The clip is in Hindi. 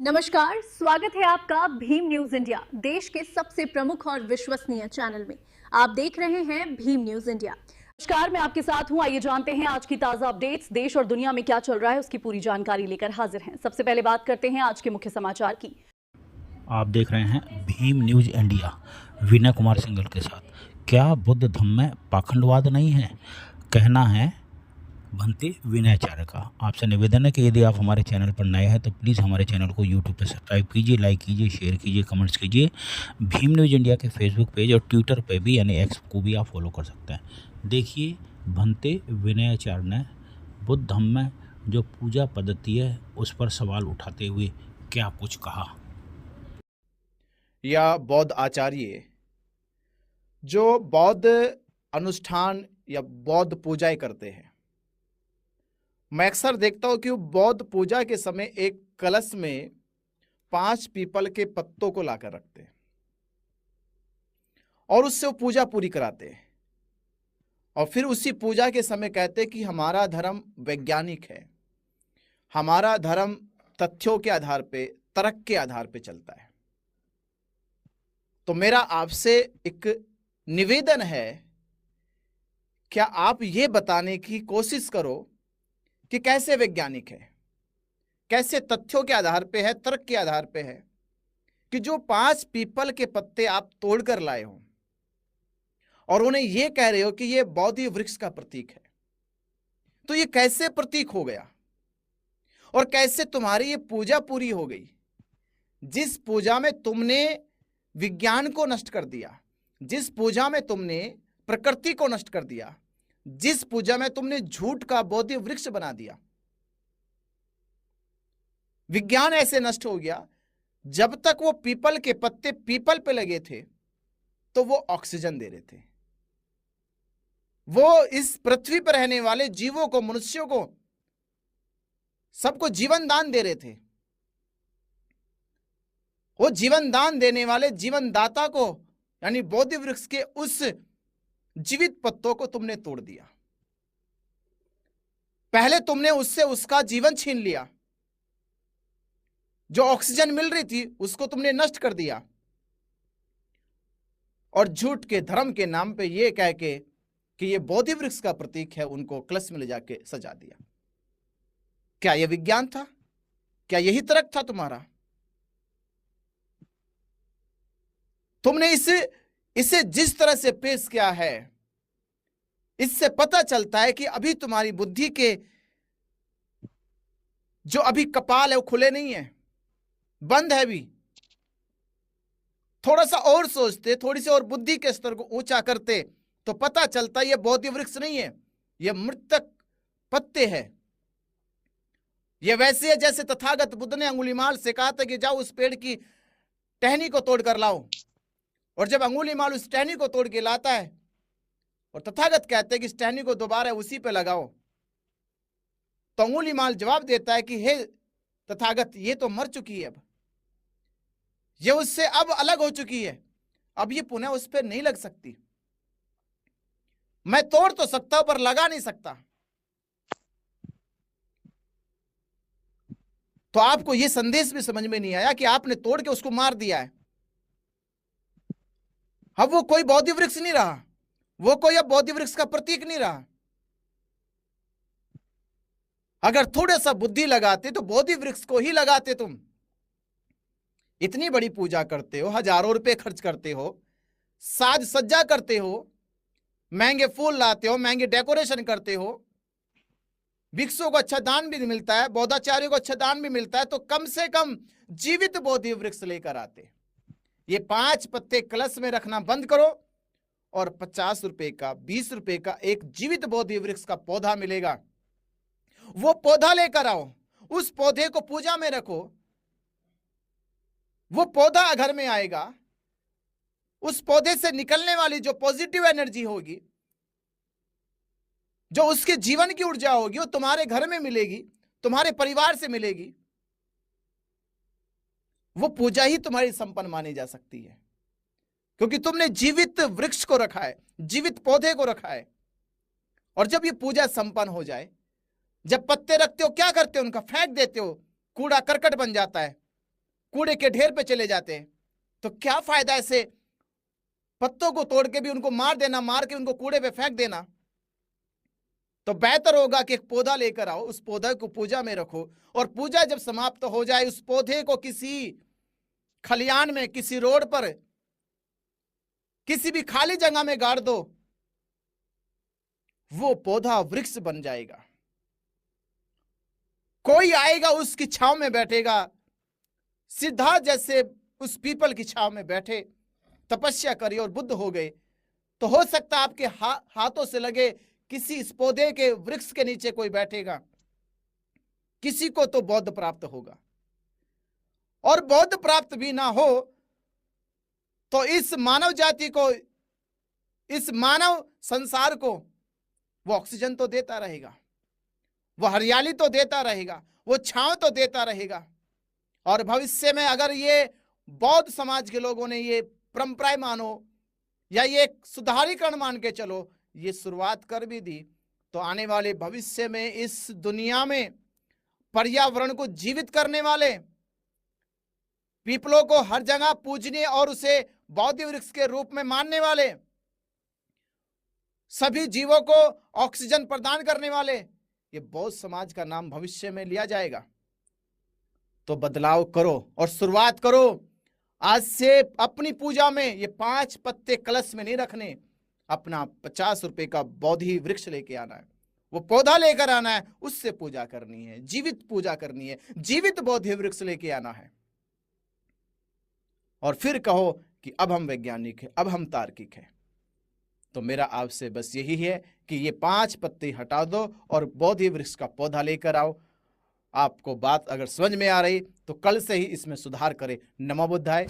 नमस्कार, स्वागत है आपका भीम न्यूज इंडिया, देश के सबसे प्रमुख और विश्वसनीय चैनल में। आप देख रहे हैं भीम न्यूज इंडिया। नमस्कार, मैं आपके साथ हूं। आइए जानते हैं आज की ताजा अपडेट्स। देश और दुनिया में क्या चल रहा है उसकी पूरी जानकारी लेकर हाजिर हैं। सबसे पहले बात करते हैं आज के मुख्य समाचार की। आप देख रहे हैं भीम न्यूज इंडिया विनय कुमार सिंघल के साथ। क्या बुद्ध धम्म में पाखंडवाद नहीं है, कहना है भंते विनयाचार्य का। आपसे निवेदन है कि यदि आप हमारे चैनल पर नए हैं तो प्लीज़ हमारे चैनल को यूट्यूब पर सब्सक्राइब कीजिए, लाइक कीजिए, शेयर कीजिए, कमेंट्स कीजिए। भीम न्यूज इंडिया के फेसबुक पेज और ट्विटर पे भी यानी एक्स को भी आप फॉलो कर सकते हैं। देखिए, भंते विनयाचार्य ने बुद्ध धम्म में जो पूजा पद्धति है उस पर सवाल उठाते हुए क्या कुछ कहा। या बौद्ध आचार्य जो बौद्ध अनुष्ठान या बौद्ध पूजाएं करते हैं, मैं अक्सर देखता हूं कि वो बौद्ध पूजा के समय एक कलश में 5 पीपल के पत्तों को लाकर रखते हैं और उससे वो पूजा पूरी कराते हैं और फिर उसी पूजा के समय कहते हैं कि हमारा धर्म वैज्ञानिक है, हमारा धर्म तथ्यों के आधार पे, तर्क के आधार पे चलता है। तो मेरा आपसे एक निवेदन है, क्या आप ये बताने की कोशिश करो कि कैसे वैज्ञानिक है, कैसे तथ्यों के आधार पे है, तर्क के आधार पे है कि जो 5 पीपल के पत्ते आप तोड़कर लाए हो और उन्हें ये कह रहे हो कि ये बोधि वृक्ष का प्रतीक है, तो ये कैसे प्रतीक हो गया और कैसे तुम्हारी ये पूजा पूरी हो गई, जिस पूजा में तुमने विज्ञान को नष्ट कर दिया, जिस पूजा में तुमने प्रकृति को नष्ट कर दिया, जिस पूजा में तुमने झूठ का बोधि वृक्ष बना दिया। विज्ञान ऐसे नष्ट हो गया, जब तक वो पीपल के पत्ते पीपल पे लगे थे तो वो ऑक्सीजन दे रहे थे, वो इस पृथ्वी पर रहने वाले जीवों को, मनुष्यों को, सबको जीवन दान दे रहे थे। वो जीवन दान देने वाले जीवन दाता को यानी बोधि वृक्ष के उस जीवित पत्तों को तुमने तोड़ दिया। पहले तुमने उससे उसका जीवन छीन लिया, जो ऑक्सीजन मिल रही थी उसको तुमने नष्ट कर दिया और झूठ के धर्म के नाम पे ये कह के कि ये बोधि वृक्ष का प्रतीक है, उनको कलश में ले जाके सजा दिया। क्या यह विज्ञान था? क्या यही तर्क था तुम्हारा? तुमने इसे जिस तरह से पेश किया है, इससे पता चलता है कि अभी तुम्हारी बुद्धि के जो अभी कपाल है वो खुले नहीं है, बंद है। भी थोड़ा सा और सोचते, थोड़ी सी और बुद्धि के स्तर को ऊंचा करते तो पता चलता ये बोधि वृक्ष नहीं है, ये मृतक पत्ते हैं। ये वैसे है जैसे तथागत बुद्ध ने अंगुलीमाल से कहा था कि जाओ उस पेड़ की टहनी को तोड़ कर लाओ, और जब अंगुलीमाल उस टहनी को तोड़ के लाता है और तथागत कहते हैं कि इस टहनी को दोबारा उसी पे लगाओ, तो अंगुलीमाल जवाब देता है कि हे तथागत, ये तो मर चुकी है, अब ये उससे अब अलग हो चुकी है, अब ये पुनः उस पर नहीं लग सकती। मैं तोड़ तो सकता हूं पर लगा नहीं सकता। तो आपको यह संदेश भी समझ में नहीं आया कि आपने तोड़ के उसको मार दिया है। अब वो कोई बोधि वृक्ष नहीं रहा, वो कोई अब बोधि वृक्ष का प्रतीक नहीं रहा। अगर थोड़ा सा बुद्धि लगाते तो बोधि वृक्ष को ही लगाते। तुम इतनी बड़ी पूजा करते हो, हजारों रुपए खर्च करते हो, साज सज्जा करते हो, महंगे फूल लाते हो, महंगे डेकोरेशन करते हो, वृक्षों को अच्छा दान भी मिलता है, बौद्धाचार्यों को अच्छा दान भी मिलता है, तो कम से कम जीवित बोधि वृक्ष लेकर आते। ये 5 पत्ते कलश में रखना बंद करो और 50 रुपए का, 20 रुपए का एक जीवित बोधि वृक्ष का पौधा मिलेगा, वो पौधा लेकर आओ, उस पौधे को पूजा में रखो, वो पौधा घर में आएगा, उस पौधे से निकलने वाली जो पॉजिटिव एनर्जी होगी, जो उसके जीवन की ऊर्जा होगी, वो तुम्हारे घर में मिलेगी, तुम्हारे परिवार से मिलेगी। वो पूजा ही तुम्हारी संपन्न मानी जा सकती है, क्योंकि तुमने जीवित वृक्ष को रखा है, जीवित पौधे को रखा है। और जब ये पूजा संपन्न हो जाए, जब पत्ते रखते हो क्या करते हो? उनका फेंक देते हो, कूड़ा करकट बन जाता है, कूड़े के ढेर पे चले जाते हैं। तो क्या फायदा ऐसे पत्तों को तोड़ के भी उनको मार देना, मार के उनको कूड़े पे फेंक देना। तो बेहतर होगा कि एक पौधा लेकर आओ, उस पौधे को पूजा में रखो, और पूजा जब समाप्त हो जाए उस पौधे को किसी खलियान में, किसी रोड पर, किसी भी खाली जगह में गाड़ दो, वो पौधा वृक्ष बन जाएगा। कोई आएगा उसकी छांव में बैठेगा, सिद्धार्थ जैसे उस पीपल की छांव में बैठे, तपस्या करी और बुद्ध हो गए। तो हो सकता है आपके हाथों से लगे किसी इस पौधे के वृक्ष के नीचे कोई बैठेगा, किसी को तो बौद्ध प्राप्त होगा। और बौद्ध प्राप्त भी ना हो तो इस मानव जाति को, इस मानव संसार को वो ऑक्सीजन तो देता रहेगा, वो हरियाली तो देता रहेगा, वो छांव तो देता रहेगा। और भविष्य में अगर ये बौद्ध समाज के लोगों ने ये परंपराएं मानो, या ये सुधारीकरण मान के चलो, ये शुरुआत कर भी दी, तो आने वाले भविष्य में इस दुनिया में पर्यावरण को जीवित करने वाले, पीपलों को हर जगह पूजने और उसे बौद्ध वृक्ष के रूप में मानने वाले, सभी जीवों को ऑक्सीजन प्रदान करने वाले, ये बौद्ध समाज का नाम भविष्य में लिया जाएगा। तो बदलाव करो और शुरुआत करो आज से। अपनी पूजा में ये 5 पत्ते कलश में नहीं रखने, अपना 50 रुपए का बोधि वृक्ष लेके आना है, वो पौधा लेकर आना है, उससे पूजा करनी है, जीवित पूजा करनी है, जीवित बोधि वृक्ष लेके आना है। और फिर कहो कि अब हम वैज्ञानिक हैं, अब हम तार्किक हैं। तो मेरा आपसे बस यही है कि ये 5 पत्ते हटा दो और बोधि वृक्ष का पौधा लेकर आओ। आपको बात अगर समझ में आ रही तो कल से ही इसमें सुधार करें। नमो बुद्धाय।